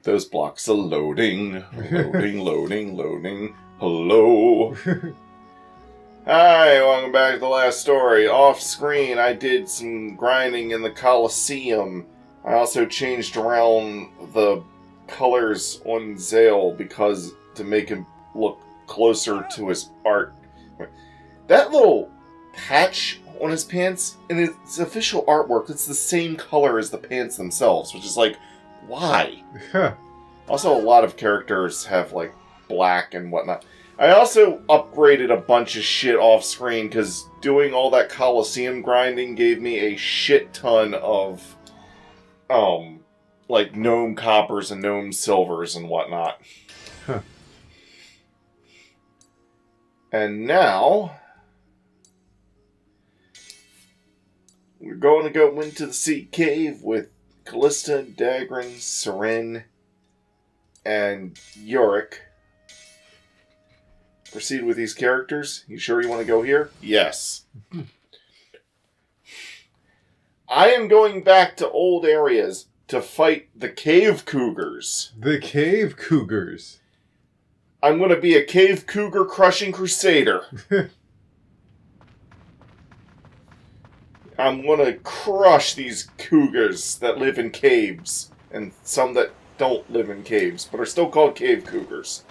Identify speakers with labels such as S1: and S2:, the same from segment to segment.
S1: Wait, those blocks are loading. Loading, loading, loading. Hello. Hi, welcome back to the last story. Off screen, I did some grinding in the Coliseum. I also changed around the colors on Zale because to make him look closer to his art. That little patch on his pants, in its official artwork, it's the same color as the pants themselves, which is like, why? Also, a lot of characters have, like, black and whatnot. I also upgraded a bunch of shit off screen, because doing all that Coliseum grinding gave me a shit ton of, like, gnome coppers and gnome silvers and whatnot.
S2: Huh.
S1: And now we're going to go into the Sea Cave with Callista, Dagran, Seren, and Yorick. Proceed with these characters. You sure you want to go here? Yes. I am going back to old areas to fight the Cave Cougars.
S2: The Cave Cougars.
S1: I'm going to be a Cave Cougar crushing Crusader. I'm going to crush these Cougars that live in caves. And some that don't live in caves, but are still called Cave Cougars.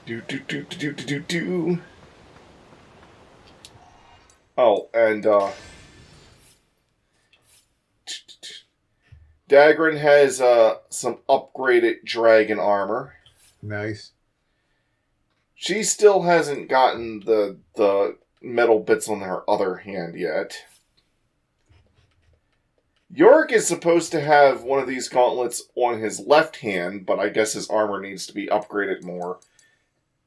S1: Do. Oh, and, Dagran has, some upgraded dragon armor.
S2: Nice.
S1: She still hasn't gotten the metal bits on her other hand yet. Yorick is supposed to have one of these gauntlets on his left hand, but I guess his armor needs to be upgraded more.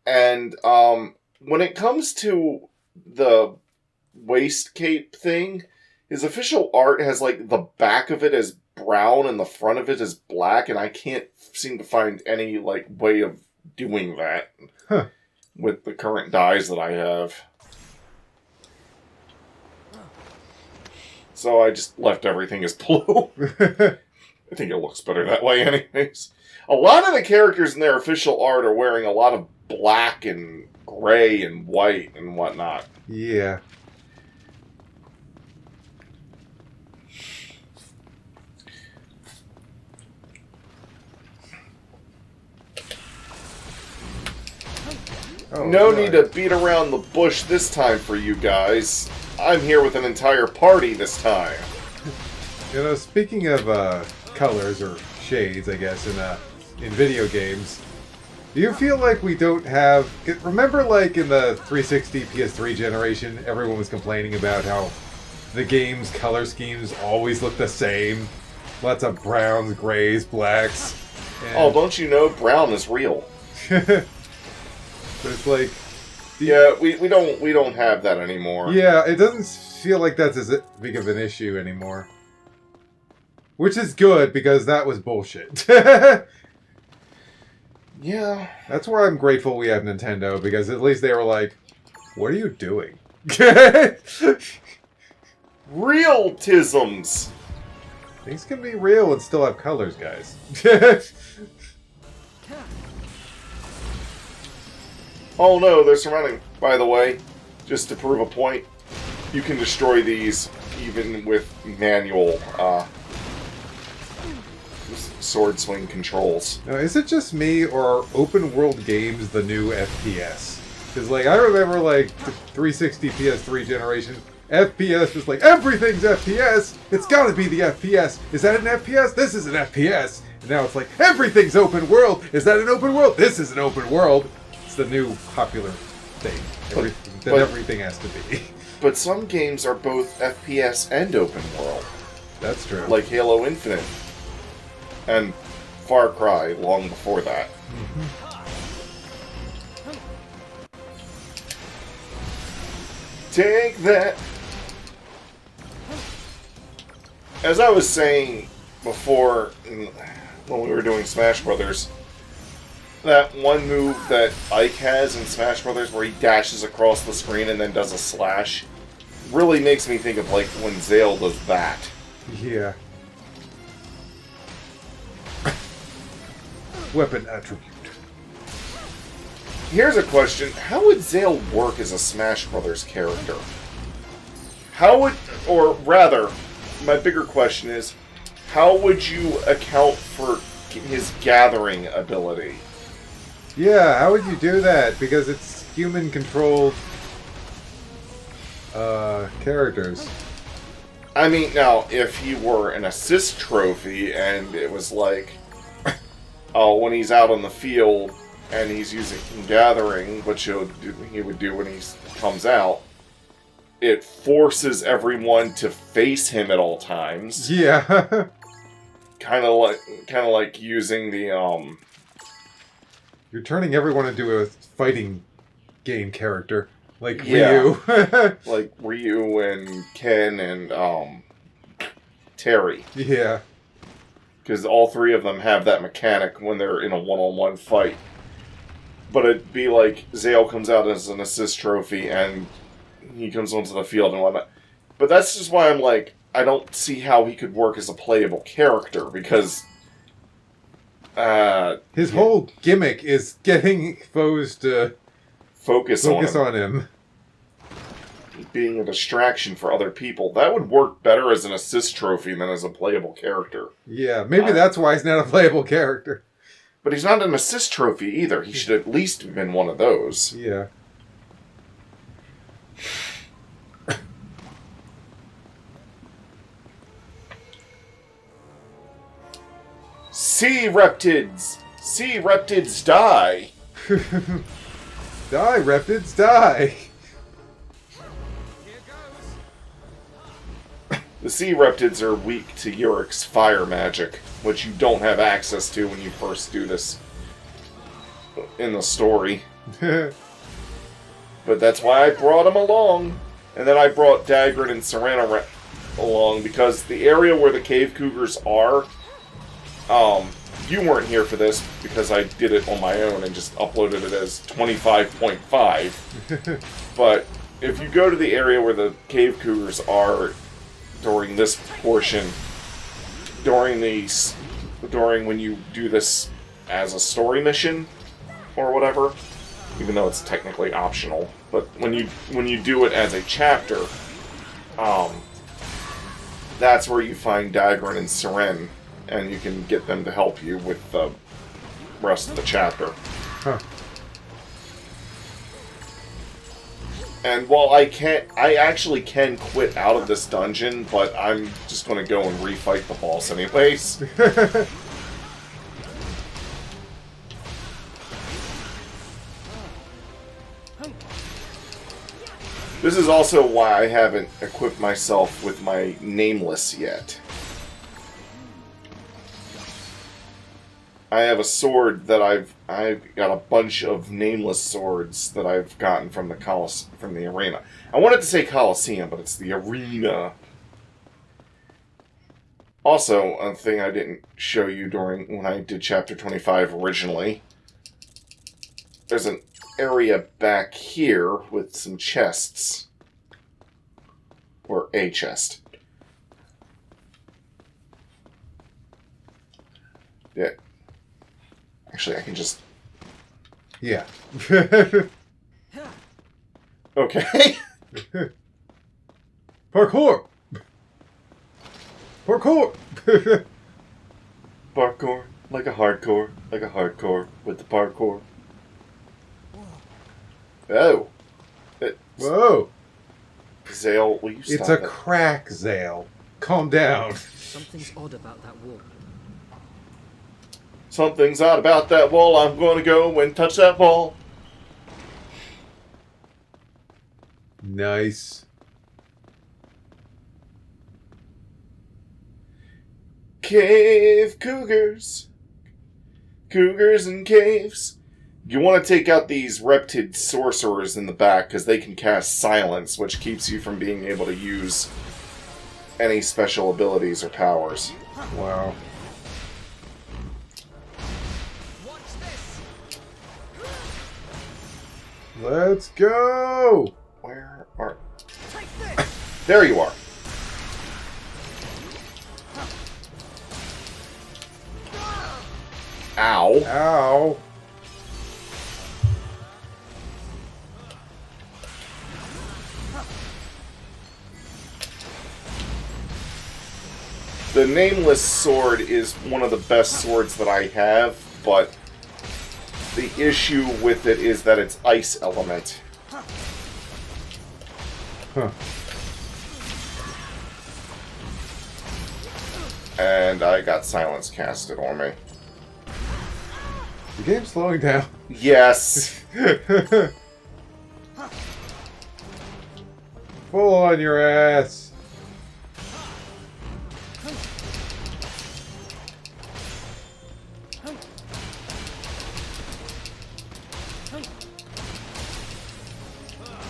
S1: And when it comes to the waist cape thing, his official art has, like, the back of it as brown and the front of it is black, and I can't seem to find any, like, way of doing that with the current dyes that I have. So I just left everything as blue. I think it looks better that way anyways. A lot of the characters in their official art are wearing a lot of black and gray and white and whatnot.
S2: Yeah.
S1: No need to beat around the bush this time for you guys. I'm here with an entire party this time.
S2: You know, speaking of colors or shades, I guess, in video games, do you feel like we don't have... Remember, like, in the 360 PS3 generation, everyone was complaining about how the game's color schemes always look the same? Lots of browns, grays, blacks. And...
S1: Oh, don't you know brown is real?
S2: But it's like...
S1: Yeah, we don't have that anymore.
S2: Yeah, it doesn't feel like that's as big of an issue anymore. Which is good, because that was bullshit.
S1: Yeah.
S2: That's why I'm grateful we have Nintendo, because at least they were like, what are you doing?
S1: Real-tisms!
S2: Things can be real and still have colors, guys.
S1: Oh no, they're surrounding. By the way, just to prove a point, you can destroy these even with manual sword swing controls.
S2: Now, is it just me, or are open world games the new FPS? Because, like, I remember, like, the 360 PS3 generation, FPS was like, everything's FPS! It's gotta be the FPS! Is that an FPS? This is an FPS! And now it's like, everything's open world! Is that an open world? This is an open world! The new popular thing. Everything has to be.
S1: But some games are both FPS and open world.
S2: That's true.
S1: Like Halo Infinite. And Far Cry long before that. Take that! As I was saying before, when we were doing Smash Brothers, that one move that Ike has in Smash Brothers where he dashes across the screen and then does a slash really makes me think of, like, when Zale does that.
S2: Yeah. weapon attribute.
S1: Here's a question. How would Zale work as a Smash Brothers character? How would... Or rather, my bigger question is, how would you account for his gathering ability?
S2: Yeah, how would you do that? Because it's human-controlled characters.
S1: I mean, now, if he were an assist trophy and it was like, oh, when he's out on the field and he's using gathering, which he would do when he comes out, it forces everyone to face him at all times.
S2: Yeah.
S1: Kind of like using the
S2: You're turning everyone into a fighting game character, like
S1: Yeah.
S2: Ryu.
S1: like Ryu and Ken and Terry,
S2: Yeah.
S1: because all three of them have that mechanic when they're in a one-on-one fight. But it'd be like Zale comes out as an assist trophy and he comes onto the field and whatnot. But that's just why I'm like, I don't see how he could work as a playable character, because
S2: his whole gimmick is getting foes to
S1: focus
S2: on him.
S1: Being a distraction for other people. That would work better as an assist trophy than as a playable character.
S2: Yeah, maybe that's why he's not a playable character.
S1: But he's not an assist trophy either. He should at least have been one of those.
S2: Yeah.
S1: Sea Reptids! Sea Reptids die!
S2: Die, Reptids, die!
S1: The Sea Reptids are weak to Urik's fire magic, which you don't have access to when you first do this in the story. But that's why I brought him along. And then I brought Dagrid and Serena along, because the area where the Cave Cougars are, you weren't here for this because I did it on my own and just uploaded it as 25.5. But if you go to the area where the Cave Cougars are during this portion, during when you do this as a story mission or whatever, even though it's technically optional, but when you do it as a chapter, that's where you find Dagrin and Seren, and you can get them to help you with the rest of the chapter.
S2: Huh.
S1: And while I actually can quit out of this dungeon, but I'm just going to go and refight the boss anyways. This is also why I haven't equipped myself with my Nameless yet. I have a sword that I've got a bunch of Nameless swords that I've gotten from the arena. I wanted to say Coliseum, but it's the arena. Also, a thing I didn't show you when I did Chapter 25 originally. There's an area back here with some chests. Or a chest. Yeah. Actually, I can just...
S2: Yeah.
S1: Okay.
S2: Parkour! Parkour!
S1: Parkour. Like a hardcore with the parkour. Oh.
S2: Whoa!
S1: Zale, will you stop
S2: It's a
S1: it?
S2: crack, Zale. Calm down.
S3: Something's odd about that wall.
S1: Something's odd about that wall. I'm going to go and touch that wall.
S2: Nice.
S1: Cave Cougars. Cougars and caves. You want to take out these reptid sorcerers in the back, because they can cast silence, which keeps you from being able to use any special abilities or powers.
S2: Wow. Let's go!
S1: Where are... There you are. Ow.
S2: Ow.
S1: The Nameless Sword is one of the best swords that I have, but the issue with it is that it's ice element.
S2: Huh.
S1: And I got silence casted on me.
S2: The game's slowing down.
S1: Yes.
S2: Full on your ass.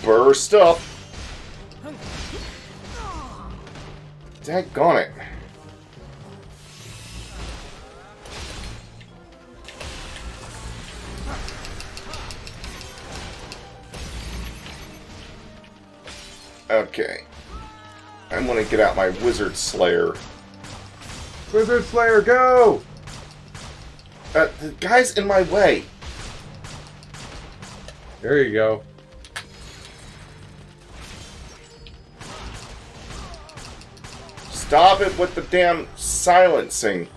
S1: Burst up. Daggone it. Okay. I'm gonna get out my Wizard Slayer.
S2: Wizard Slayer, go!
S1: The guy's in my way.
S2: There you go.
S1: Stop it with the damn silencing.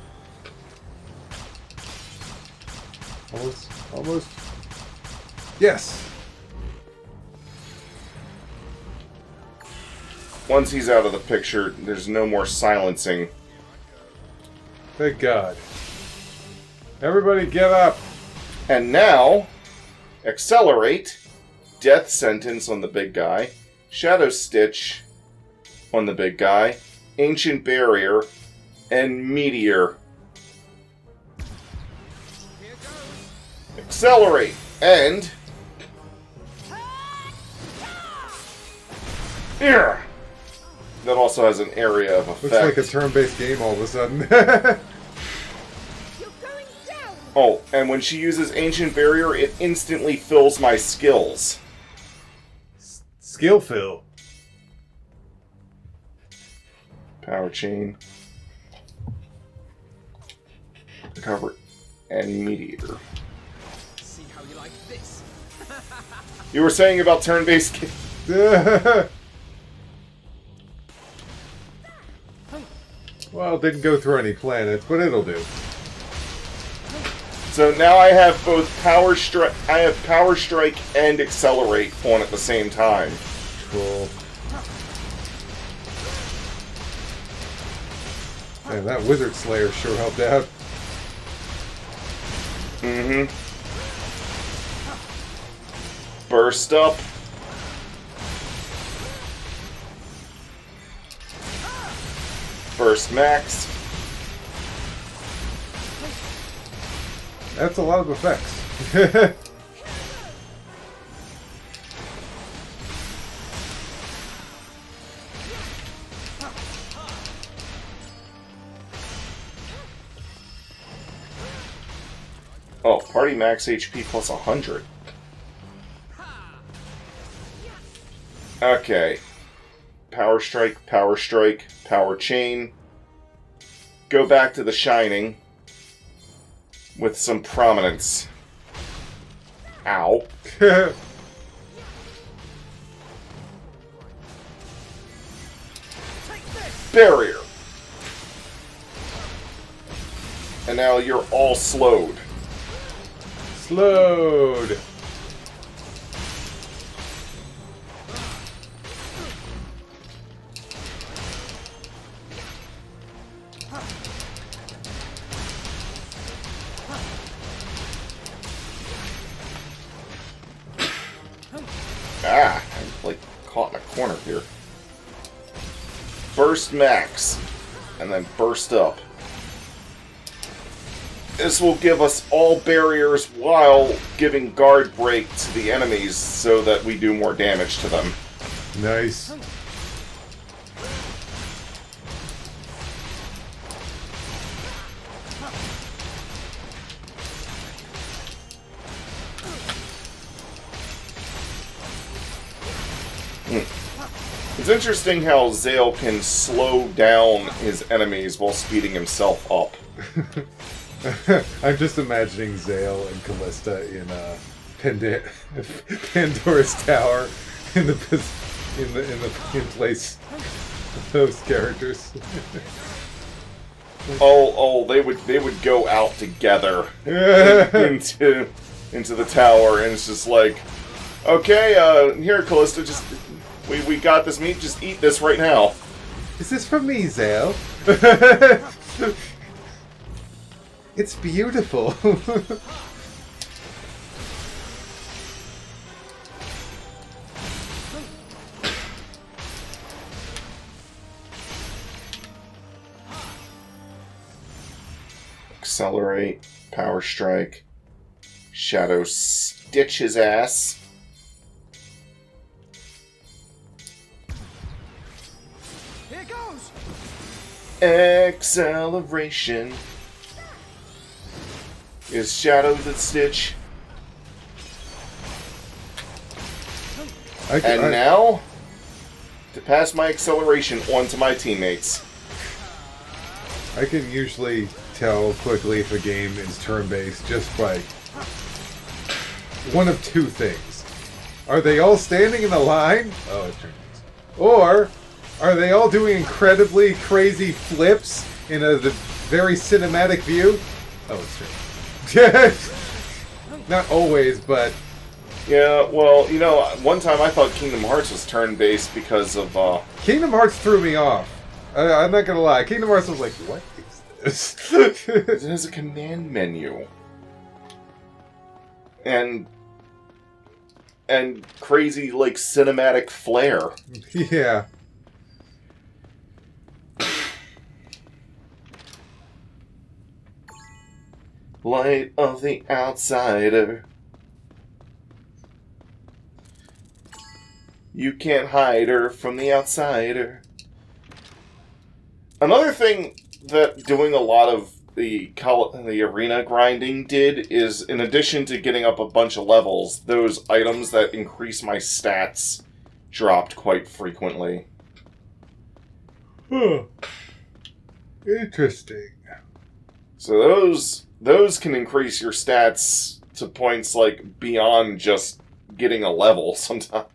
S2: Almost. Yes!
S1: Once he's out of the picture, there's no more silencing.
S2: Thank God. Everybody get up!
S1: And now, accelerate, death sentence on the big guy, shadow stitch on the big guy, ancient barrier, and meteor. Accelerate and here. That also has an area of effect.
S2: Looks like a turn-based game all of a sudden.
S1: Oh, and when she uses Ancient Barrier, it instantly fills my skills.
S2: Skill fill.
S1: Power Chain. Cover. And Meteor.
S3: See how you like this.
S1: You were saying about turn-based games?
S2: Well, it didn't go through any planets, but it'll do.
S1: So now I have both Power Strike. I have Power Strike and Accelerate on at the same time.
S2: Cool. Man, that Wizard Slayer sure helped out.
S1: Mm-hmm. Burst up. Burst max.
S2: That's a lot of effects.
S1: Oh, party max HP plus 100. Okay. Power Strike, Power Chain. Go back to the Shining with some prominence. Ow. Barrier. And now you're all slowed.
S2: Slowed.
S1: Ah, I'm like caught in a corner here. Burst max. And then burst up. This will give us all barriers while giving guard break to the enemies so that we do more damage to them.
S2: Nice.
S1: It's interesting how Zale can slow down his enemies while speeding himself up.
S2: I'm just imagining Zale and Callista in Pandora's Tower in place of those characters.
S1: They would go out together into the tower, and it's just like, okay, here, Callista, just we got this meat, just eat this right now.
S2: Is this from me, Zale? It's beautiful.
S1: Accelerate, power strike, shadow stitch his ass.
S3: Here goes.
S1: Acceleration is shadow the stitch. And now, to pass my acceleration onto my teammates.
S2: I can usually tell quickly if a game is turn-based just by one of two things. Are they all standing in a line? Oh, it's turn-based. Or are they all doing incredibly crazy flips in a very cinematic view? Oh, it's turn-based. Not always, but...
S1: Yeah, well, you know, one time I thought Kingdom Hearts was turn-based because of,
S2: Kingdom Hearts threw me off. I'm not gonna lie. Kingdom Hearts was like, what is this?
S1: It has a command menu. And crazy, like, cinematic flair.
S2: Yeah.
S1: Light of the outsider. You can't hide her from the outsider. Another thing that doing a lot of the arena grinding did is, in addition to getting up a bunch of levels, those items that increase my stats dropped quite frequently.
S2: Huh. Interesting.
S1: So those can increase your stats to points like beyond just getting a level sometimes.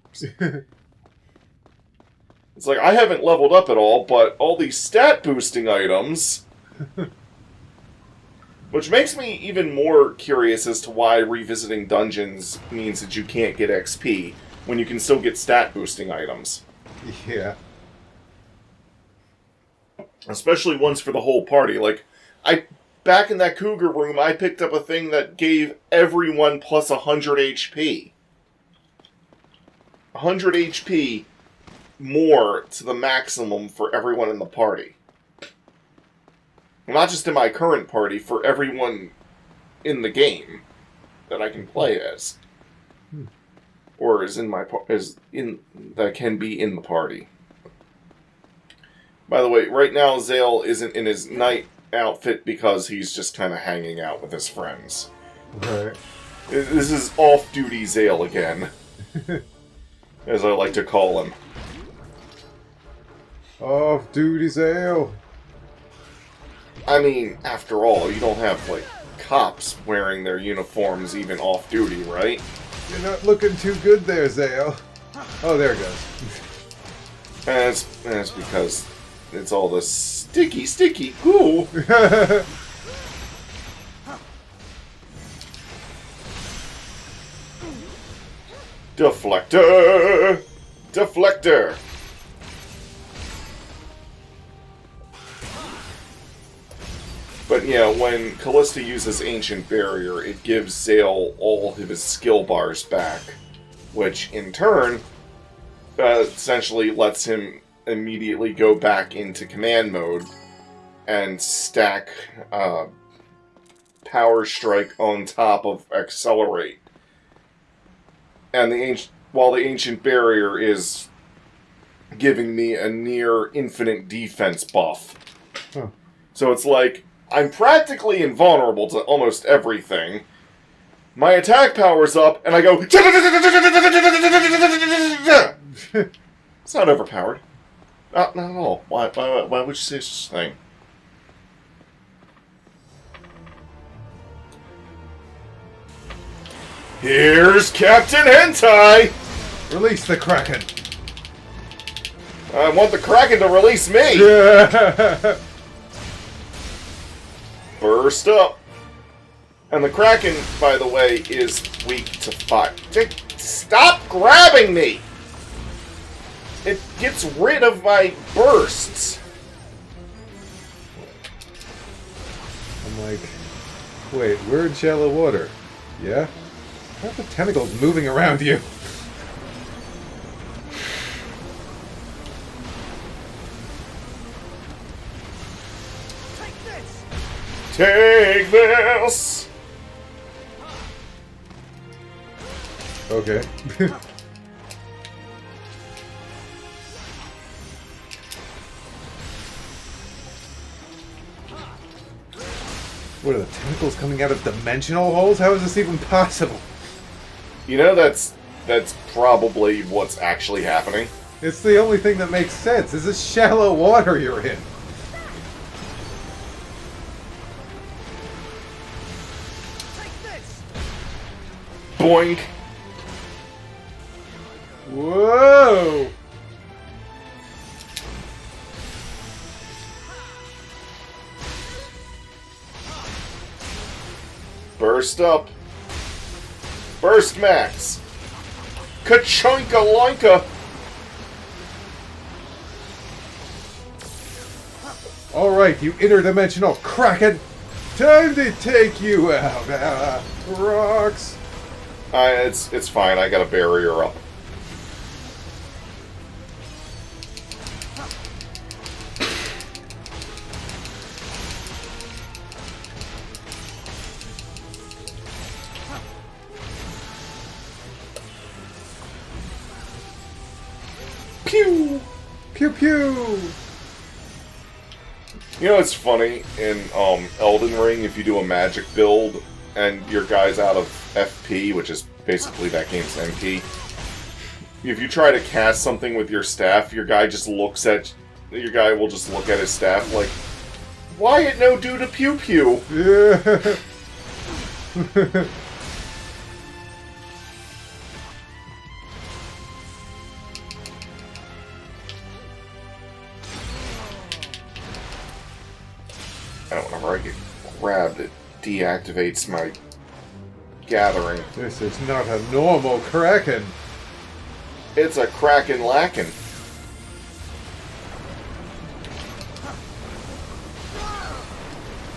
S1: It's like, I haven't leveled up at all, but all these stat boosting items. Which makes me even more curious as to why revisiting dungeons means that you can't get XP when you can still get stat boosting items.
S2: Yeah. Especially
S1: ones for the whole party. Like, back in that Cougar room, I picked up a thing that gave everyone plus 100 HP. 100 HP more to the maximum for everyone in the party. Not just in my current party, for everyone in the game that I can play as. Or that can be in the party. By the way, right now Zale isn't in his night outfit because he's just kind of hanging out with his friends.
S2: Right.
S1: This is off-duty Zale again. As I like to call him.
S2: Off-duty Zale.
S1: I mean, after all, you don't have, like, cops wearing their uniforms even off-duty, right?
S2: You're not looking too good there, Zale. Oh, there it goes.
S1: And it's because it's all the sticky goo. Deflector! Deflector! But yeah, when Callista uses Ancient Barrier, it gives Zale all of his skill bars back, which in turn essentially lets him immediately go back into command mode and stack Power Strike on top of Accelerate. And while the Ancient Barrier is giving me a near infinite defense buff.
S2: Huh.
S1: So it's like, I'm practically invulnerable to almost everything. My attack power's up, and I go... It's not overpowered. Not at all. Why would you say such a thing? Here's Captain Hentai!
S2: Release the Kraken!
S1: I want the Kraken to release me!
S2: Yeah.
S1: Burst up! And the Kraken, by the way, is weak to fire. Stop grabbing me! It gets rid of my bursts.
S2: I'm like, wait, we're in shallow water. Yeah? How are the tentacles moving around you?
S1: Take this!
S2: Okay. What are the tentacles coming out of dimensional holes? How is this even possible?
S1: You know, that's probably what's actually happening.
S2: It's the only thing that makes sense. This is shallow water you're in.
S1: Boink!
S2: Whoa!
S1: Burst up. Burst max. Ka-chunka loinka.
S2: Alright, you interdimensional Kraken! Time to take you out! Rocks!
S1: It's fine, I got a barrier up. Pew!
S2: Pew pew!
S1: You know, it's funny in Elden Ring, if you do a magic build and your guy's out of FP, which is basically that game's MP, if you try to cast something with your staff, your guy will just look at his staff like, why it no do to pew pew?
S2: Yeah.
S1: Whenever I get grabbed, it deactivates my gathering.
S2: This is not a normal Kraken.
S1: It's a Kraken lackin'.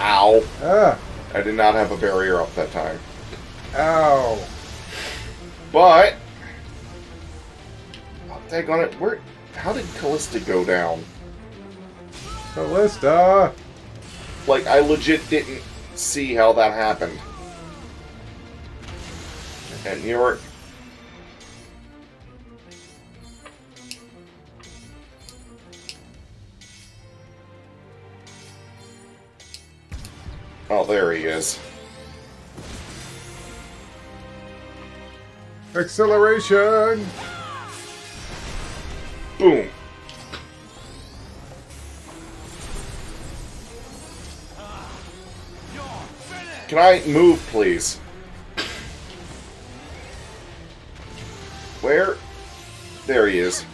S1: Ow.
S2: Ah.
S1: I did not have a barrier up that time.
S2: Ow.
S1: But take on it. How did Callista go down?
S2: Callista.
S1: Like, I legit didn't see how that happened. And you're... Oh, there he is.
S2: Acceleration.
S1: Boom. Can I move, please? Where? There he is.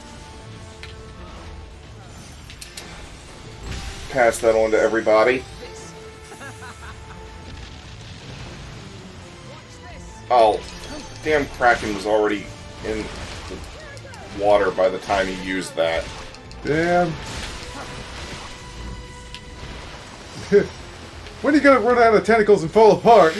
S1: Pass that on to everybody. Oh, damn Kraken was already in the water by the time he used that.
S2: Damn. When are you gonna run out of tentacles and fall apart?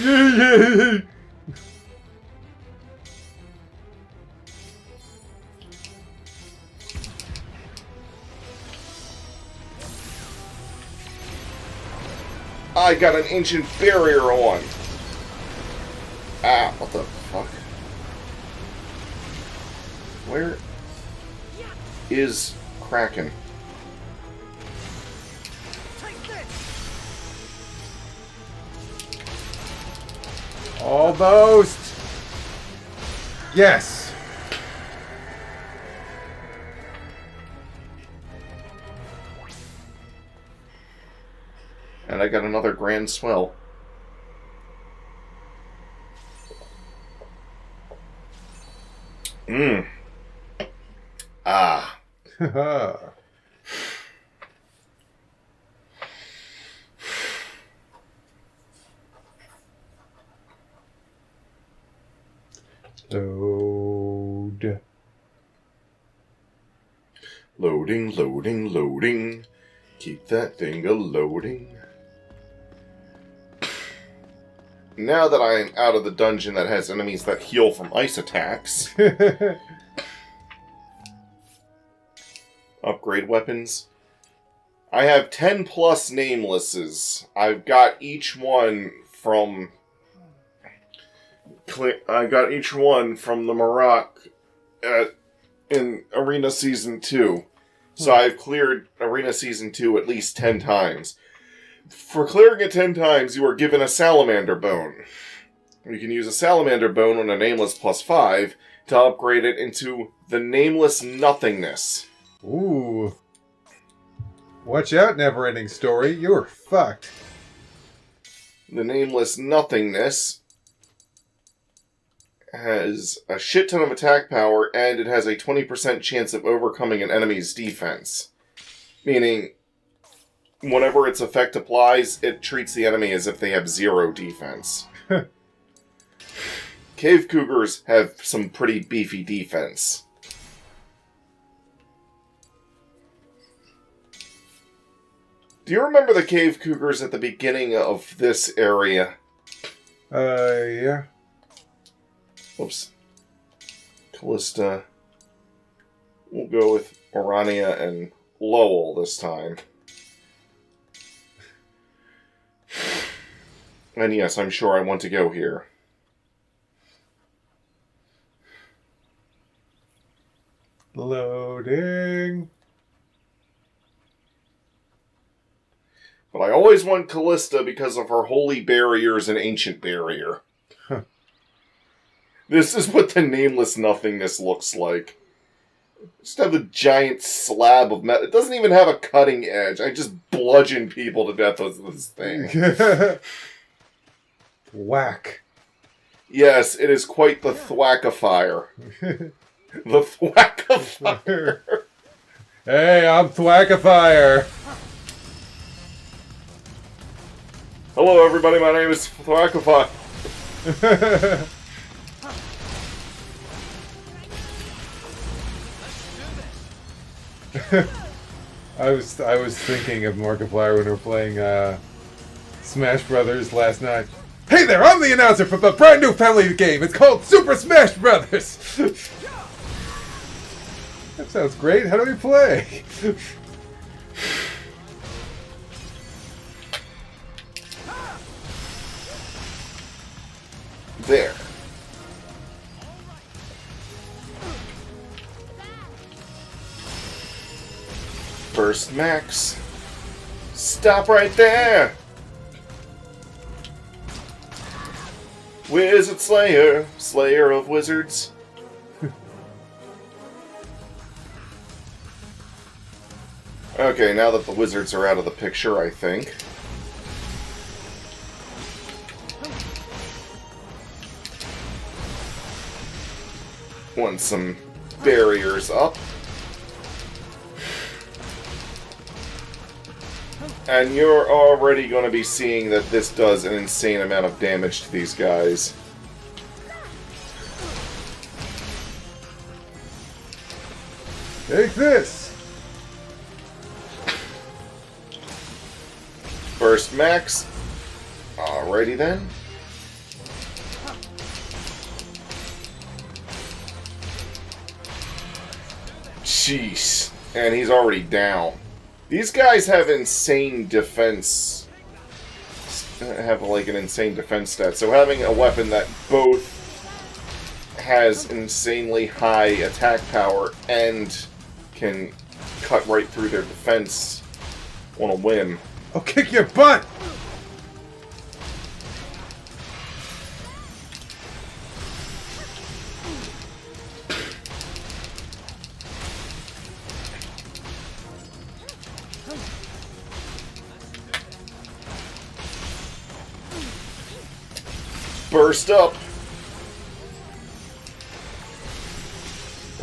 S1: I got an ancient barrier on. Ah, what the fuck? Where is Kraken?
S2: Almost. Yes.
S1: And I got another grand swell. Mmm. Ah.
S2: Load.
S1: Loading, loading, loading. Keep that thing a-loading. Now that I am out of the dungeon that has enemies that heal from ice attacks, upgrade weapons. I have 10 plus namelesses. I've got each one from the Maroc in Arena Season 2. So I've cleared Arena Season 2 at least 10 times. For clearing it 10 times, you are given a Salamander Bone. You can use a Salamander Bone on a Nameless +5 to upgrade it into the Nameless Nothingness.
S2: Ooh. Watch out, Neverending Story. You're fucked.
S1: The Nameless Nothingness has a shit ton of attack power, and it has a 20% chance of overcoming an enemy's defense. Meaning, whenever its effect applies, it treats the enemy as if they have 0 defense. Cave Cougars have some pretty beefy defense. Do you remember the Cave Cougars at the beginning of this area?
S2: Yeah.
S1: Oops. Callista. We'll go with Orania and Lowell this time. And yes, I'm sure I want to go here.
S2: Loading.
S1: But I always want Callista because of her holy barriers and ancient barrier.
S2: Huh.
S1: This is what the Nameless Nothingness looks like. Just have a giant slab of metal. It doesn't even have a cutting edge. I just bludgeon people to death with this thing.
S2: Whack.
S1: Yes, it is quite the thwackifier. The thwackifier.
S2: Hey, I'm Thwackifier.
S1: Hello, everybody. My name is Thwackifier.
S2: I was thinking of Markiplier when we were playing Smash Brothers last night. Hey there, I'm the announcer for the brand new family game. It's called Super Smash Brothers. That sounds great. How do we play?
S1: There. Burst Max. Stop right there! Wizard Slayer, Slayer of Wizards. Okay, now that the wizards are out of the picture, I think. Want some barriers up. And you're already going to be seeing that this does an insane amount of damage to these guys.
S2: Take this!
S1: Burst Max. Alrighty then. Jeez. And he's already down. These guys have insane defense. Have like an insane defense stat. So having a weapon that both has insanely high attack power and can cut right through their defense on a whim.
S2: I'll kick your butt!
S1: Burst up.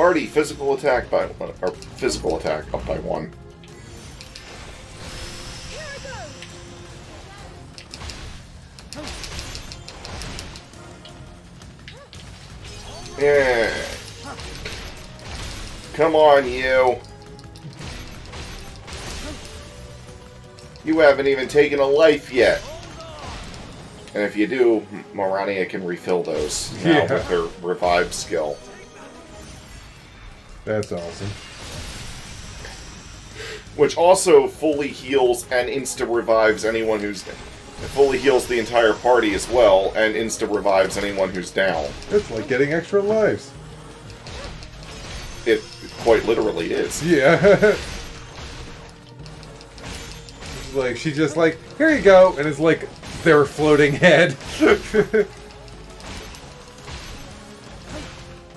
S1: Party physical attack by 1, or physical attack up by 1. Yeah. Come on, you. You haven't even taken a life yet. And if you do, Morania can refill those now with her revive skill.
S2: That's awesome.
S1: Which also fully heals and insta-revives anyone who's... It fully heals the entire party as well, and insta-revives anyone who's down.
S2: It's like getting extra lives.
S1: It quite literally is.
S2: Yeah. Like, she's just like, here you go, and it's like their floating head.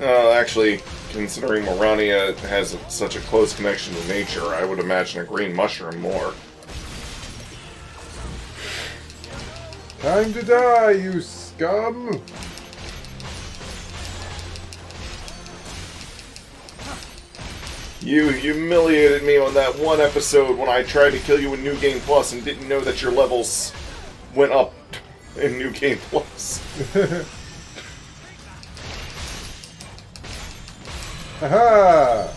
S1: Actually, considering Morania has such a close connection to nature, I would imagine a green mushroom more.
S2: Time to die, you scum!
S1: You humiliated me on that one episode when I tried to kill you in New Game Plus and didn't know that your levels went up in New Game Plus.
S2: Aha!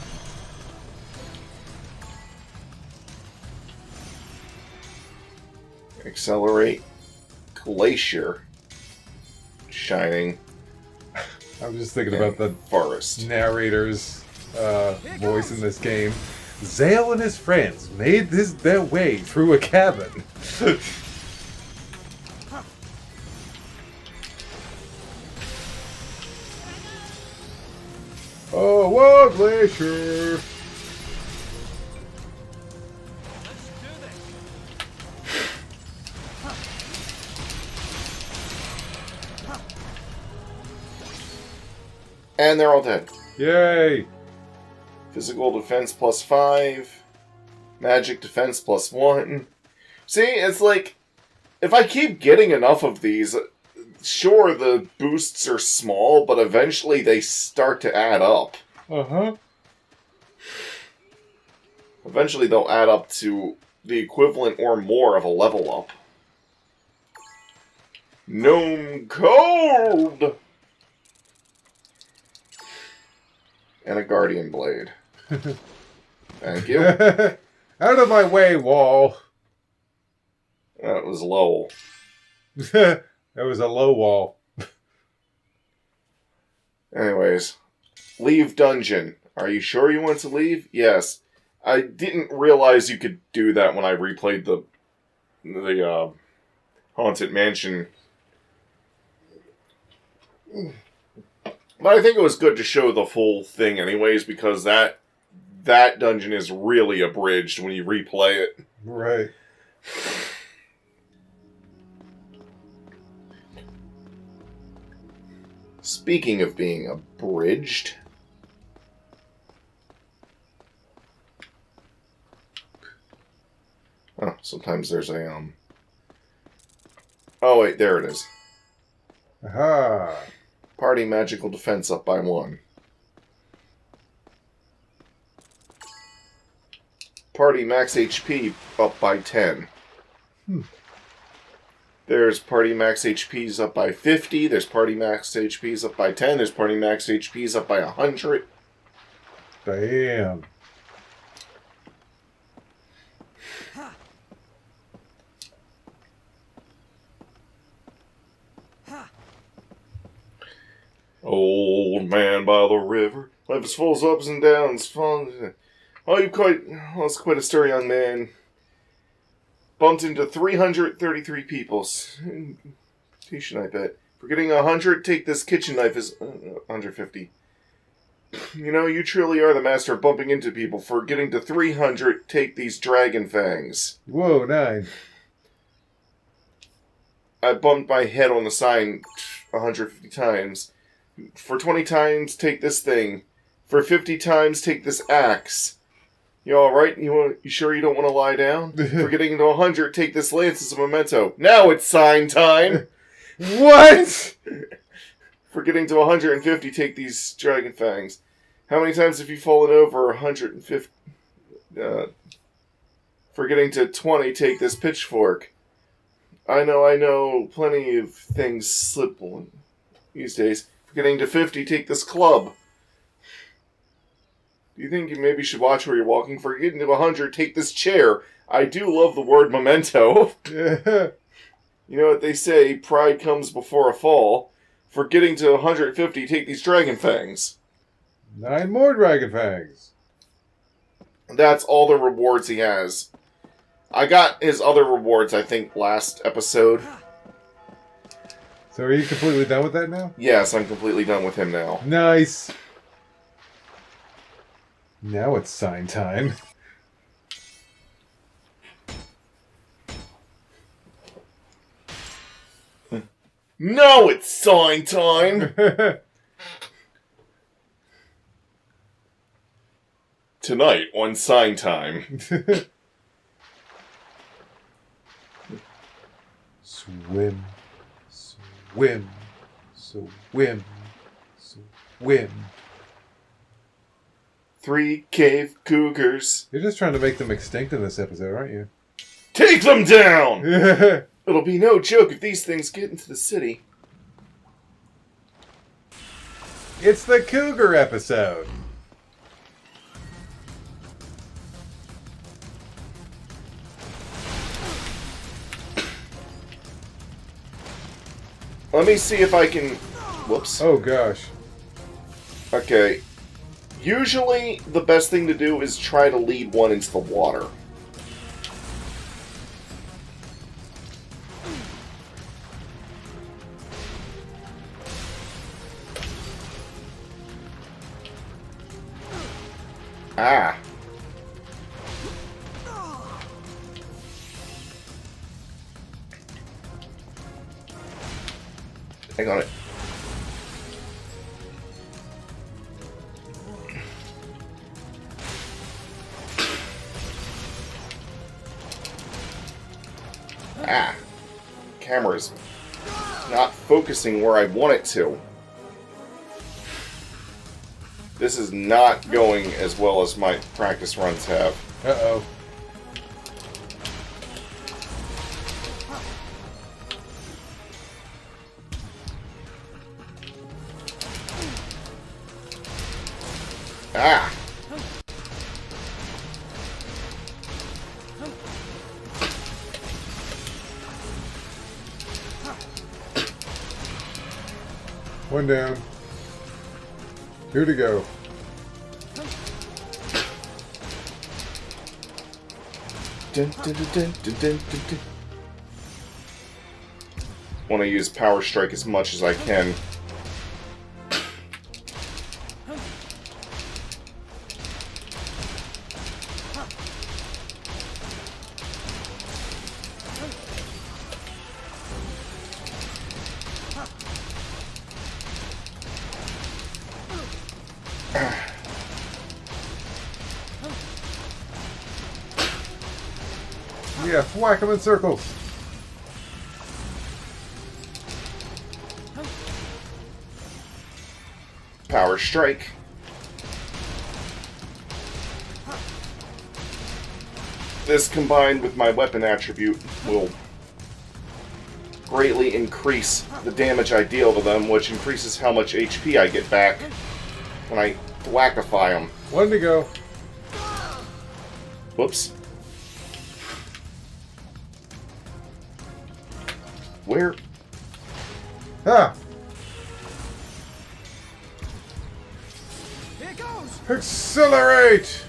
S1: Accelerate. Glacier. Shining.
S2: I was just thinking about the
S1: Forest.
S2: narrator's voice in this game. Zale and his friends made their way through a cabin. Oh, whoa, glacier!
S1: And they're all dead.
S2: Yay!
S1: Physical defense plus 5. Magic defense plus 1. See, it's like, if I keep getting enough of these, sure, the boosts are small, but eventually they start to add up.
S2: Uh-huh.
S1: Eventually they'll add up to the equivalent or more of a level up. Gnome Cold! And a Guardian Blade. Thank you.
S2: Out of my way, wall!
S1: That was low.
S2: That was a low wall.
S1: Anyways. Leave dungeon. Are you sure you want to leave? Yes. I didn't realize you could do that when I replayed the Haunted Mansion. But I think it was good to show the full thing anyways, because that dungeon is really abridged when you replay it.
S2: Right.
S1: Speaking of being abridged... Oh, sometimes there's a, Oh, wait, there it is.
S2: Aha!
S1: Party magical defense up by 1. Party max HP up by 10. There's party max HPs up by 50. There's party max HPs up by 10. There's party max HPs up by 100.
S2: Damn.
S1: Old man by the river. Life is full of ups and downs. Fun. Oh, it's quite a story, young man. Bumped into 333 people. Decent, I bet. For getting 100, take this kitchen knife is 150. You know, you truly are the master of bumping into people. For getting to 300, take these dragon fangs.
S2: Whoa, 9.
S1: I bumped my head on the sign 150 times. For 20 times, take this thing. For 50 times, take this axe. You alright? You sure you don't want to lie down? For getting to 100, take this lance as a memento. Now it's sign time!
S2: What?
S1: For getting to 150, take these dragon fangs. How many times have you fallen over 150? Forgetting to 20, take this pitchfork. I know, plenty of things slip these days. Forgetting to 50, take this club. Do you think you maybe should watch where you're walking? Forgetting to 100, take this chair. I do love the word memento.
S2: Yeah.
S1: You know what they say, pride comes before a fall. Forgetting to 150, take these dragon fangs.
S2: 9 more dragon fangs.
S1: That's all the rewards he has. I got his other rewards, I think, last episode.
S2: So are you completely done with that now?
S1: Yes, I'm completely done with him now.
S2: Nice. Now it's sign time.
S1: No, it's sign time! Tonight on sign time.
S2: Swim, swim, swim, swim.
S1: 3 cave cougars.
S2: You're just trying to make them extinct in this episode, aren't you?
S1: Take them down! It'll be no joke if these things get into the city.
S2: It's the Cougar episode.
S1: Let me see if I can... Whoops.
S2: Oh gosh.
S1: Okay. Usually, the best thing to do is try to lead one into the water. Ah. Hang on it. Ah. Camera's not focusing where I want it to. This is not going as well as my practice runs have.
S2: Uh-oh.
S1: Ah!
S2: One down. 2 to go.
S1: Dun, dun, dun, dun, dun, dun, dun. Want to use Power Strike as much as I can.
S2: Yeah, whack them in circles.
S1: Power Strike. This combined with my weapon attribute will greatly increase the damage I deal to them, which increases how much HP I get back when I thwackify them.
S2: 1 to go.
S1: Whoops. Where?
S2: Ah!
S3: Here goes!
S2: Accelerate!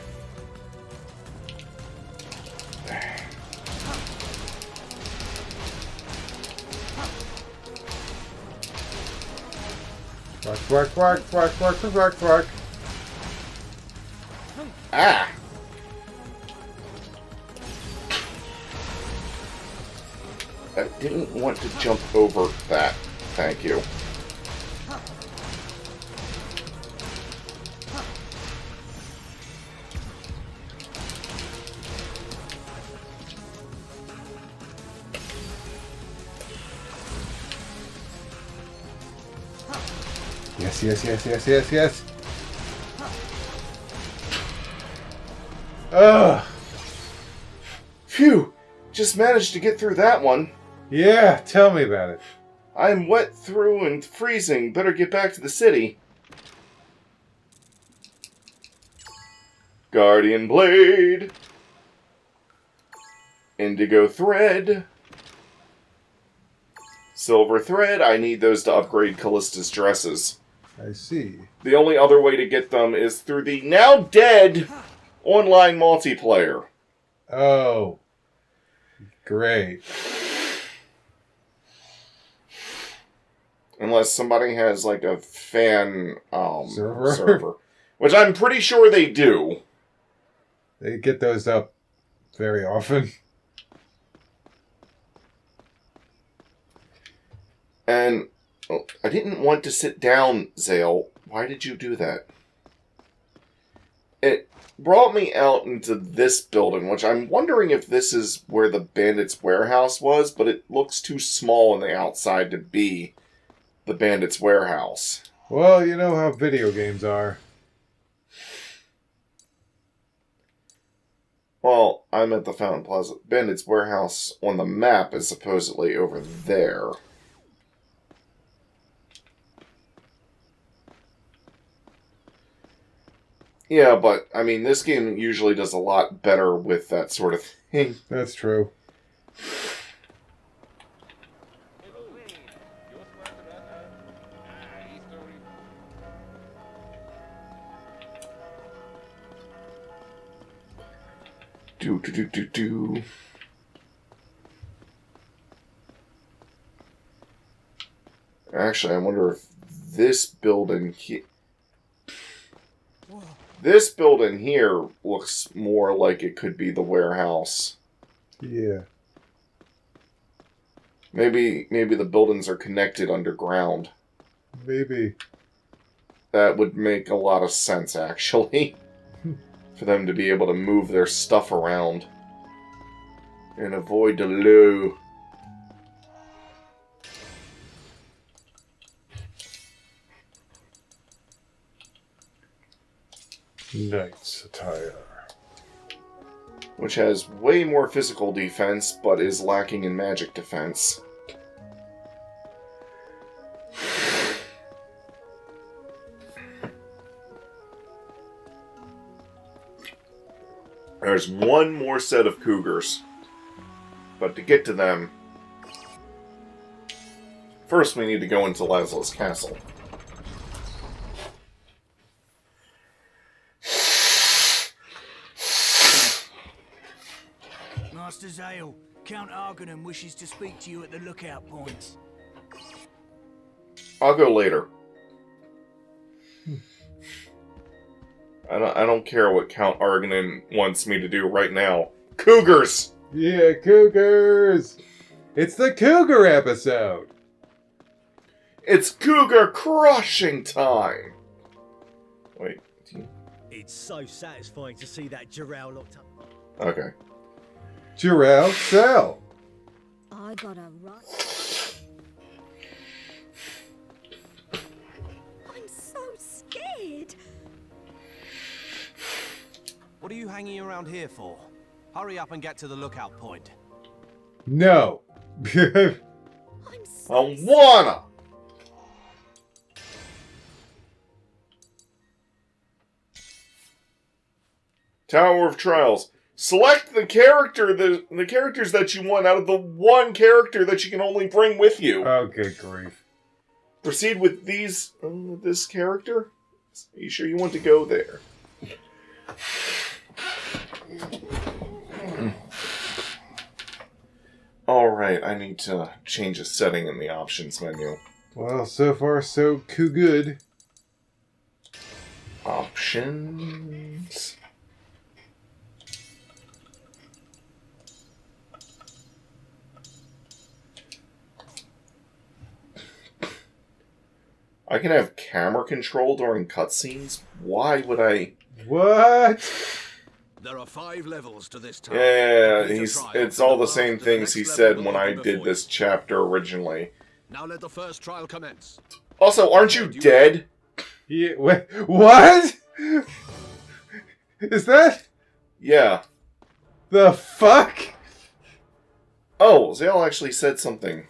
S2: Whack, whack, whack, whack, whack, whack, whack.
S1: Ah! I didn't want to jump over that. Thank you.
S2: Yes, yes, yes, yes, yes, yes. Ugh.
S1: Phew! Just managed to get through that one.
S2: Yeah, tell me about it.
S1: I'm wet through and freezing. Better get back to the city. Guardian Blade. Indigo Thread. Silver Thread. I need those to upgrade Callista's dresses.
S2: I see.
S1: The only other way to get them is through the now dead online multiplayer.
S2: Oh. Great.
S1: Unless somebody has like a fan
S2: Server?
S1: Which I'm pretty sure they do.
S2: They get those up very often.
S1: And I didn't want to sit down, Zale. Why did you do that? It brought me out into this building, which I'm wondering if this is where the bandits' warehouse was, but it looks too small on the outside to be the bandits' warehouse.
S2: Well, you know how video games are.
S1: Well, I'm at the Fountain Plaza. Bandits' warehouse on the map is supposedly over there. Yeah, but, I mean, this game usually does a lot better with that sort of thing.
S2: That's true.
S1: Do. Actually, I wonder if this building here... This building here looks more like it could be the warehouse.
S2: Yeah.
S1: Maybe the buildings are connected underground.
S2: Maybe.
S1: That would make a lot of sense, actually. For them to be able to move their stuff around. And avoid the low.
S2: Knight's attire.
S1: Which has way more physical defense, but is lacking in magic defense. There's one more set of Cougars. But to get to them, first we need to go into Laszlo's castle.
S3: Master Zale, Count Argonan wishes to speak to you at the lookout points.
S1: I'll go later. I don't care what Count Argonan wants me to do right now. Cougars!
S2: Yeah, Cougars! It's the Cougar episode!
S1: It's Cougar crushing time! Wait.
S4: It's so satisfying to see that Jarrell locked up.
S1: Okay.
S2: Jarrell, sell!
S5: I got a run. I'm so scared.
S6: What are you hanging around here for? Hurry up and get to the lookout point.
S2: No.
S5: I'm so
S1: I wanna! Tower of Trials. Select the character, the characters that you want out of the one character that you can only bring with you.
S2: Okay, grief.
S1: Proceed with this character? Are you sure you want to go there? Alright, I need to change a setting in the options menu.
S2: Well, so far so good.
S1: Options. I can have camera control during cutscenes? Why would I...
S2: What?
S6: There are 5 levels to this tower.
S1: Yeah,
S6: Complete a trial
S1: it's
S6: for
S1: all the
S6: last
S1: same
S6: and
S1: things he
S6: next
S1: said
S6: level
S1: when
S6: will
S1: I
S6: open
S1: did
S6: before
S1: this chapter originally.
S6: you. Now let the first trial commence.
S1: Also, aren't you dead?
S2: Yeah, what? Is that?
S1: Yeah.
S2: The fuck?
S1: Oh, Zale actually said something.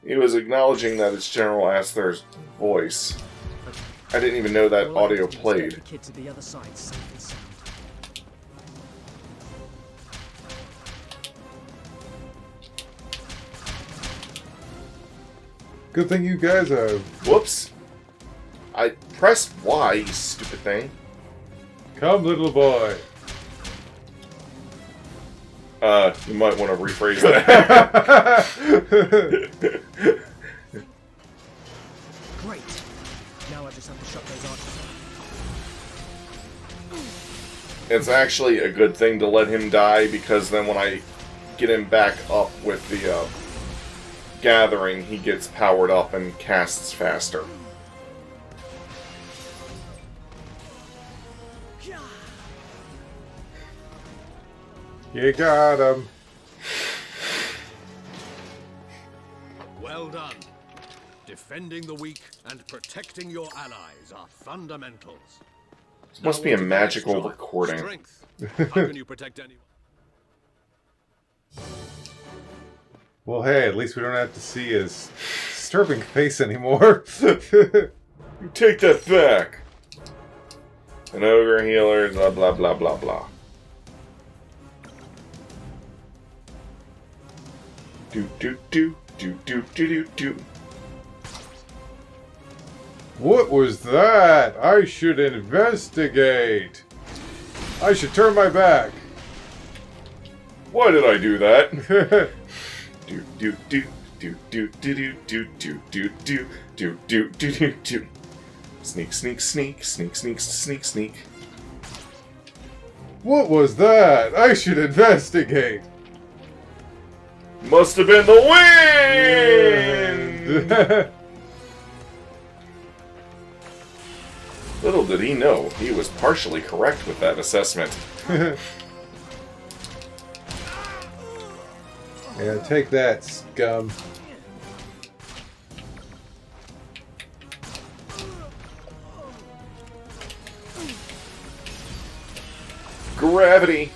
S1: He was acknowledging that it's General Asther's voice. I didn't even know that audio played.
S4: The kid to the other side, safe and sound.
S2: Good thing you guys are.
S1: Whoops. I pressed Y, you stupid thing.
S2: Come, little boy.
S1: You might want to rephrase that.
S4: Great. Now I just have to shut those archers up.
S1: It's actually a good thing to let him die, because then when I get him back up with the gathering, he gets powered up and casts faster.
S2: You got him.
S7: Well done. Defending the weak and protecting your allies are fundamentals.
S1: This must be a magical recording.
S7: Strength. How can you protect anyone?
S2: Well, hey, at least we don't have to see his disturbing face anymore.
S1: You take that back. An ogre healer, blah blah blah blah blah. Do do do do do do do do.
S2: What was that? I should investigate. I should turn my back.
S1: Why did I do that? Do do do do do do do do do do do do do do do. Sneak sneak sneak sneak sneak sneak sneak.
S2: What was that? I should investigate.
S1: Must have been the wind! Little did he know, he was partially correct with that assessment.
S2: Yeah, take that, scum.
S1: Gravity!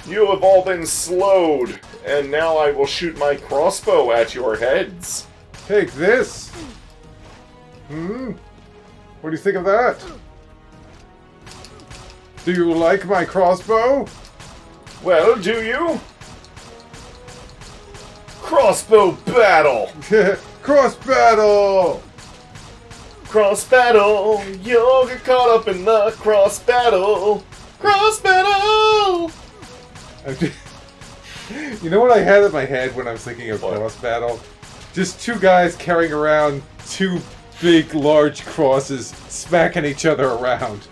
S1: You have all been slowed, and now I will shoot my crossbow at your heads.
S2: Take this. Hmm? What do you think of that? Do you like my crossbow?
S1: Well, do you? Crossbow battle!
S2: Cross battle!
S1: Cross battle! You'll get caught up in the cross battle! Cross battle!
S2: You know what I had in my head when I was thinking of
S1: What?
S2: cross battle? Just two guys carrying around two big, large crosses, smacking each other around.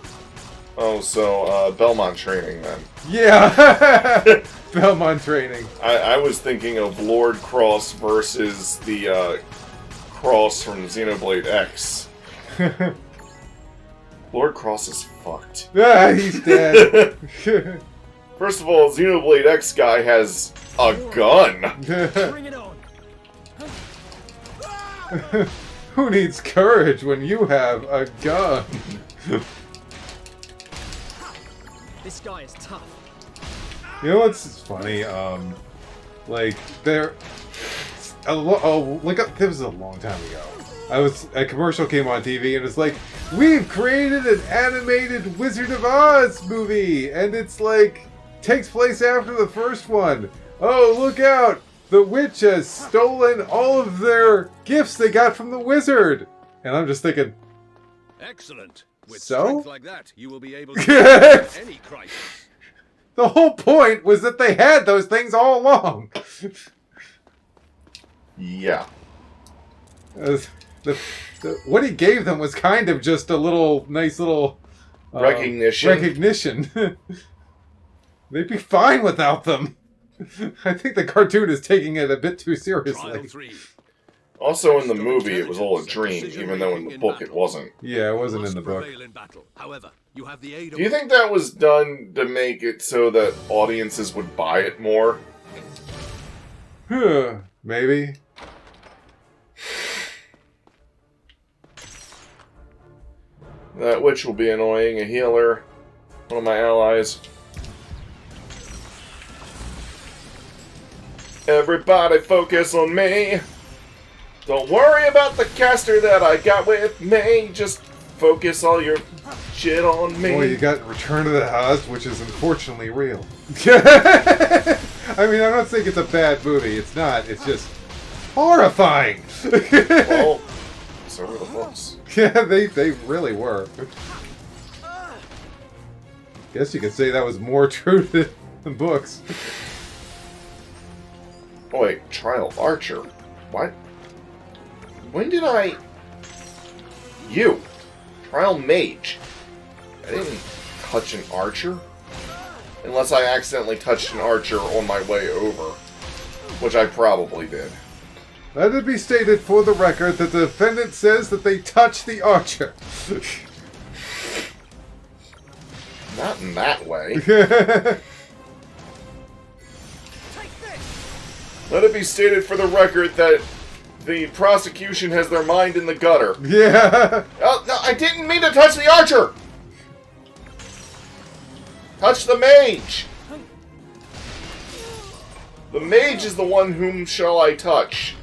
S1: Oh, so, Belmont training then.
S2: Yeah! Belmont training.
S1: I was thinking of Lord Cross versus the, Cross from Xenoblade X. Lord Cross is fucked.
S2: Ah, he's dead.
S1: First of all, Xenoblade X guy has a gun.
S4: Bring it on.
S2: Who needs courage when you have a gun?
S4: This guy is tough.
S2: You know what's funny? Like there, it was a long time ago. A commercial came on TV and it's like, we've created an animated Wizard of Oz movie, and it's like takes place after the first one. Oh, look out! The witch has stolen all of their gifts they got from the wizard. And I'm just thinking,
S7: Excellent. With
S2: So?
S7: strength like that, you will be able to handle any crisis.
S2: the whole point was that they had those things all along.
S1: Yeah.
S2: What he gave them was kind of just a nice little
S1: Recognition.
S2: They'd be fine without them. I think the cartoon is taking it a bit too
S7: Trial
S2: seriously.
S7: 3.
S1: Also in the movie, it was all a dream, even though in the book it wasn't.
S2: Yeah, it wasn't in
S7: Must
S2: the book.
S7: prevail in battle. However, you have the aid of
S1: Do you think that was done to make it so that audiences would buy it more? That witch will be annoying. A healer. One of my allies. Everybody focus on me. Don't worry about the caster that I got with me. Just focus all your shit on me.
S2: Boy, you got Return of the Oz, which is unfortunately real. I mean, I'm not saying it's a bad movie. It's not. It's just horrifying.
S1: Well, so were the books.
S2: Yeah, they really were. Guess you could say that was more true to the books.
S1: Oh wait, Trial Archer? What? When did I... You! Trial Mage. I didn't touch an archer? Unless I accidentally touched an archer on my way over. Which I probably did.
S2: Let it be stated for the record that the defendant says that they touched the archer.
S1: Not in that way. Let it be stated for the record that the prosecution has their mind in the gutter.
S2: Yeah.
S1: Oh, no, I didn't mean to touch the archer! Touch the mage! The mage is the one whom shall I touch.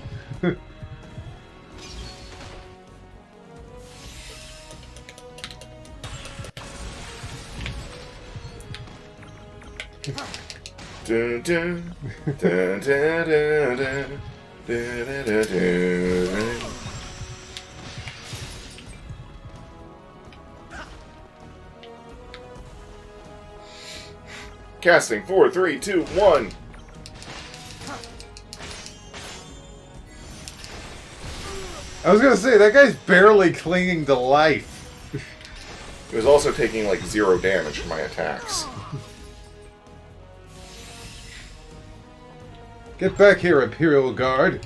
S1: Dun, dun, dun, dun, dun, dun, dun, dun, dun. Casting 4, 3, 2, 1.
S2: I was gonna say, that guy's barely clinging to life.
S1: He was also taking like 0 damage from my attacks.
S2: Get back here, Imperial Guard.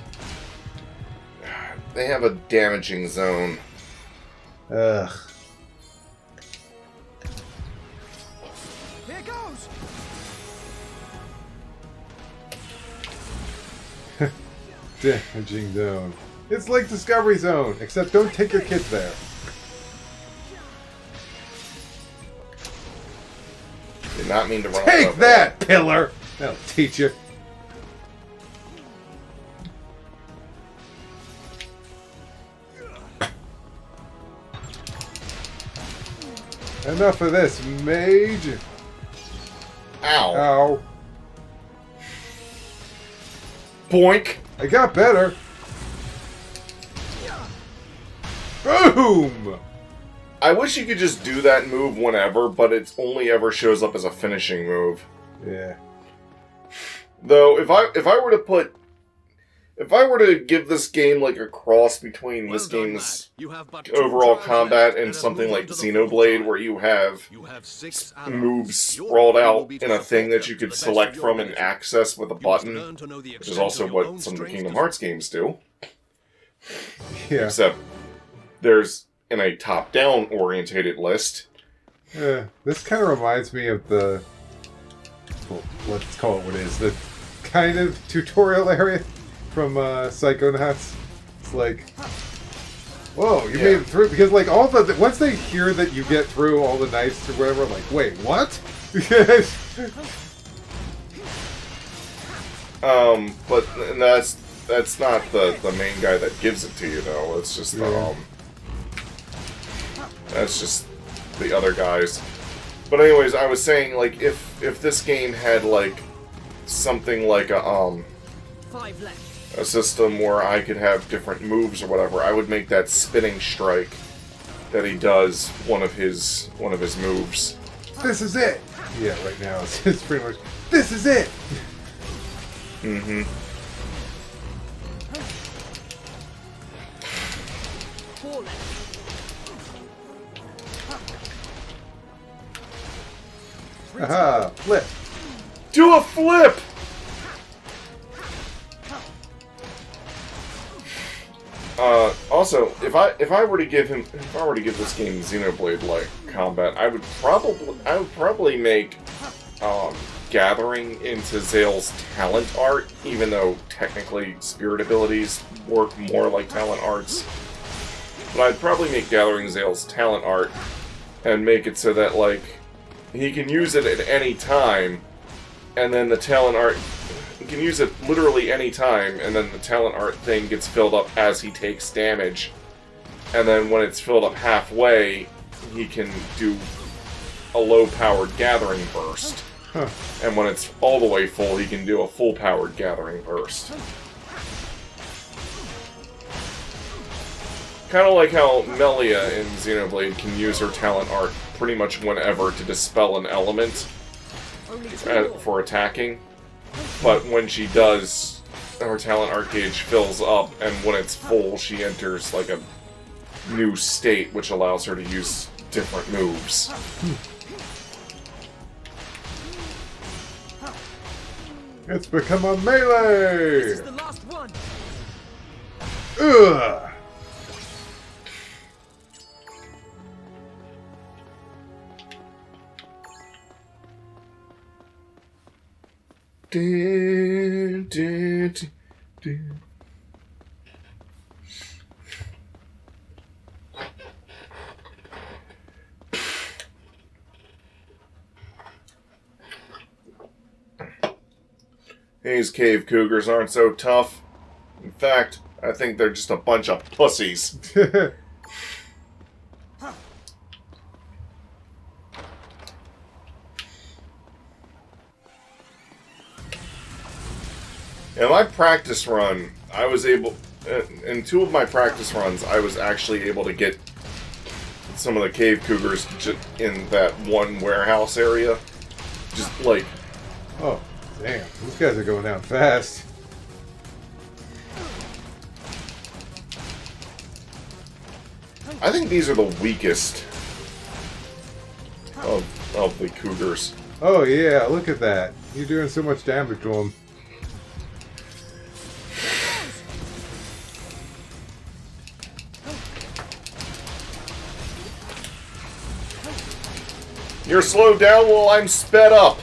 S1: They have a damaging zone.
S2: Ugh.
S3: Here goes!
S2: Damaging zone. It's like Discovery Zone, except don't take your kids there.
S1: Did not mean to run
S2: Take
S1: off
S2: that, pillar! That'll teach you. Enough of this, mage.
S1: Ow.
S2: Ow.
S1: Boink.
S2: I got better. Boom!
S1: I wish you could just do that move whenever, but it only ever shows up as a finishing move.
S2: Yeah.
S1: Though, if I were to give this game like a cross between this game's overall combat and something like Xenoblade, where you have moves sprawled out in a thing that you could select from and access with a button, which is also what some of the Kingdom Hearts games do.
S2: Yeah.
S1: Except there's in a top-down orientated list.
S2: This kind of reminds me of the... Well, let's call it what it is. The kind of tutorial area from Psychonauts. It's like... Whoa, you made it through. Because, like, all the... Once they hear that you get through all the knights or whatever, I'm like, wait, what?
S1: But that's not the main guy that gives it to you, though. It's just that's just the other guys. But anyways, I was saying, like, if this game had like something like a
S3: 5 left.
S1: a system where I could have different moves or whatever, I would make that spinning strike that he does one of his moves.
S2: This is it! Yeah, right now it's pretty much, this is it!
S1: Mm-hmm.
S3: 4 left.
S2: Aha! Flip!
S1: Do a flip! Also, if I were to give this game Xenoblade-like combat, I would probably make gathering into Zale's talent art, even though technically spirit abilities work more like talent arts. But I'd probably make gathering Zale's talent art and make it so that, like, he can use it at any time, and then the talent art... He can use it literally any time, and then the talent art thing gets filled up as he takes damage. And then when it's filled up halfway, he can do a low-powered gathering burst.
S2: Huh.
S1: And when it's all the way full, he can do a full-powered gathering burst. Kind of like how Melia in Xenoblade can use her talent art pretty much whenever to dispel an element for attacking. But when she does, her talent art gauge fills up, and when it's full, she enters like a new state, which allows her to use different moves.
S2: It's become a melee!
S3: This is the last one.
S2: Ugh!
S1: Dun, dun, dun, dun. These cave cougars aren't so tough. In fact, I think they're just a bunch of pussies. In my practice run, I was able... In 2 of my practice runs, I was actually able to get some of the cave cougars in that one warehouse area. Just, like...
S2: Oh, damn. These guys are going down fast.
S1: I think these are the weakest of the cougars.
S2: Oh, yeah. Look at that. You're doing so much damage to them.
S1: You're slowed down while I'm sped up.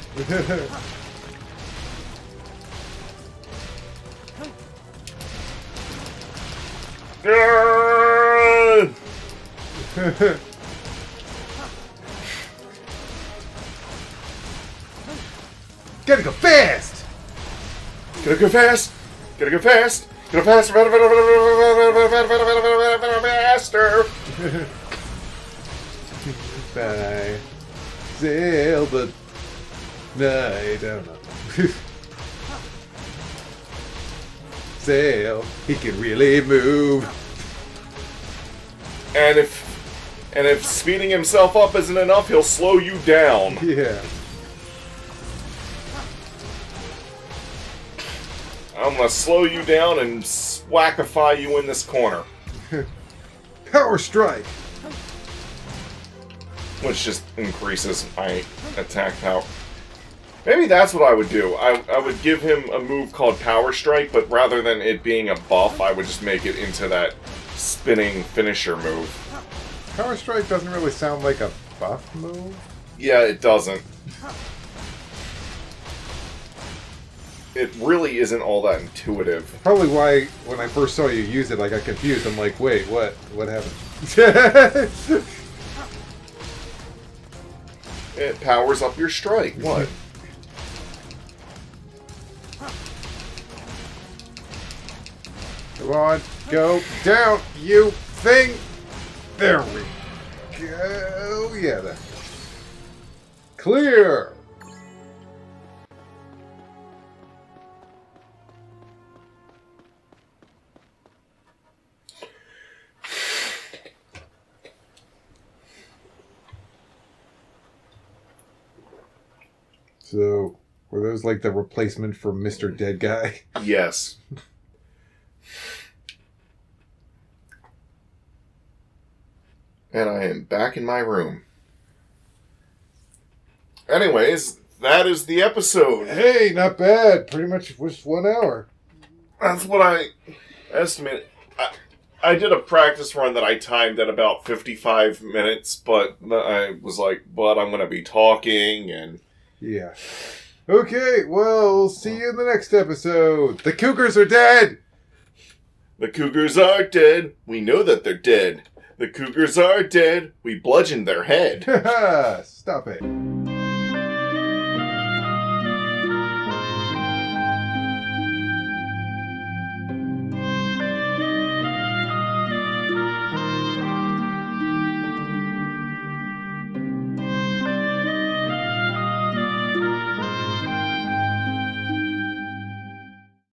S2: Gotta go fast!
S1: Gotta go fast. Gotta go fast. Gotta fast. Faster.
S2: Bye. Sail the night. I don't know. Sail. He can really move.
S1: And if speeding himself up isn't enough, he'll slow you down.
S2: Yeah.
S1: I'm gonna slow you down and whackify you in this corner.
S2: Power strike.
S1: Which just increases my attack power. Maybe that's what I would do. I would give him a move called Power Strike, but rather than it being a buff, I would just make it into that spinning finisher move.
S2: Power strike doesn't really sound like a buff move.
S1: Yeah, it doesn't. It really isn't all that intuitive.
S2: Probably why when I first saw you use it, I got confused. I'm like, wait, what? What happened?
S1: It powers up your strike. What?
S2: Come on, go down, you thing. There we go. Yeah, that. Clear. So, were those like the replacement for Mr. Dead Guy?
S1: Yes. And I am back in my room. Anyways, that is the episode.
S2: Hey, not bad. Pretty much was 1 hour.
S1: That's what I estimated. I did a practice run that I timed at about 55 minutes, but I was like, but I'm going to be talking and...
S2: Yeah. Okay, well, we'll see you in the next episode. The Cougars are dead!
S1: The Cougars are dead. We know that they're dead. The Cougars are dead. We bludgeoned their head.
S2: Stop it.